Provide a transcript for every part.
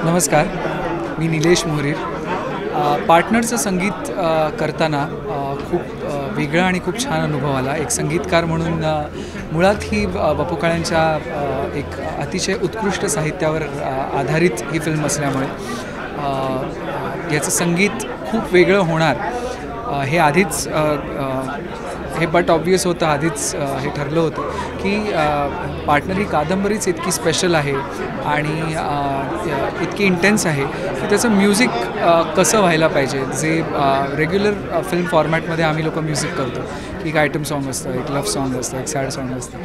नमस्कार, मी निलेश मोहरीर. पार्टनरचं संगीत करताना खूप वेगळा आणि खूप छान अनुभव आला. एक संगीतकार म्हणून मुळात ही बापू काळ्यांच्या एक अतिशय उत्कृष्ट साहित्यावर आधारित ही फिल्म असल्यामुळे याचं संगीत खूप वेगळं होणार हे आधीच हे बट ऑब्वियस होतं. आधीच हे ठरलं होतं की पार्टनर ही कादंबरीच इतकी स्पेशल आहे आणि इतकी इंटेन्स आहे की त्याचं म्युझिक कसं व्हायला पाहिजे. जे रेग्युलर फिल्म फॉर्मॅटमध्ये आम्ही लोक म्युझिक करतो की एक आयटम सॉन्ग असतं, एक लव्ह सॉन्ग असतं, एक सॅड सॉन्ग असतं.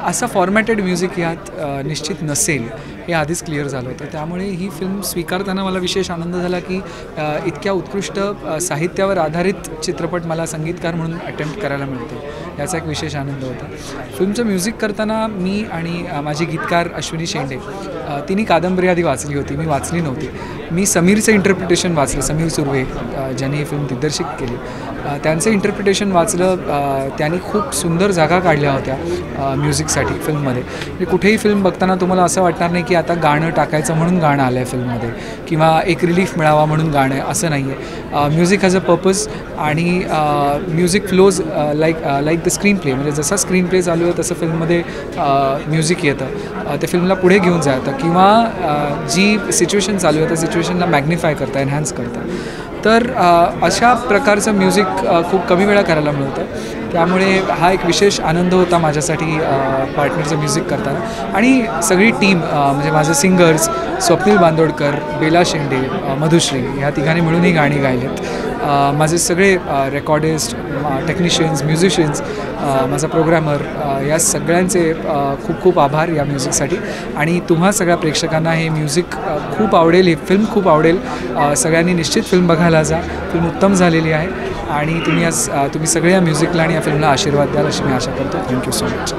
असं फॉर्मॅटेड म्युझिक यात निश्चित नसेल हे आधीच क्लिअर झालं होतं. त्यामुळे ही फिल्म स्वीकारताना मला विशेष आनंद झाला की इतक्या उत्कृष्ट साहित्यावर आधारित चित्रपट मला संगीतकार म्हणून अटेम्प्ट करायला मिळतो, याचा एक विशेष आनंद होता. फिल्मचं म्युझिक करताना मी आणि माझी गीतकार अश्विनी शेंडे तिने कादंबरी आधी वाचली होती, मी वाचली नव्हती. मी समीरचं इंटरप्रिटेशन वाचलं, समीर सुर्वे ज्यांनी ही फिल्म दिग्दर्शित केली, त्यांचं इंटरप्रिटेशन वाचलं. त्यांनी खूप सुंदर जागा काढल्या होत्या म्युझिकसाठी फिल्ममध्ये. म्हणजे कुठेही फिल्म बघताना तुम्हाला असं वाटणार नाही की आता गाणं टाकायचं म्हणून गाणं आलं आहे फिल्ममध्ये किंवा एक रिलीफ मिळावा म्हणून गाणं आहे, असं नाही आहे. म्युझिक हॅज अ पर्पज आणि music flows like the screen play. म्हणजे जसा स्क्रीन प्ले चालू आहे तसं फिल्ममध्ये म्युझिक येतं, ते फिल्मला पुढे घेऊन जातं किंवा जी सिच्युएशन चालू आहे त्या सिच्युएशनला मॅग्निफाय करतं, एनहान्स करतं. तर अशा प्रकारचं म्युझिक खूप कमी वेळा करायला मिळतं. त्यामुळे हा एक विशेष आनंद होता माझ्यासाठी पार्टनरचं म्युझिक करताना. आणि सगळी टीम म्हणजे माझं सिंगर्स स्वप्नील बांदोडकर, बेला शेंडे, मधुश्री ह्या तिघांनी मिळून ही गाणी गायलेत. माझे सगळे रेकॉर्डिस्ट, टेक्निशियन्स, म्युझिशियन्स, माझा प्रोग्रॅमर, या सगळ्यांचे खूप खूप आभार या म्युझिकसाठी. आणि तुम्हा सगळ्या प्रेक्षकांना हे म्युझिक खूप आवडेल, ही फिल्म खूप आवडेल. सगळ्यांनी निश्चित फिल्म बघायला जा. फिल्म उत्तम झालेली आहे आणि तुम्ही सगळे या म्युझिकला आणि या फिल्मला आशीर्वाद द्याल अशी मी आशा करतो. Thank you so much.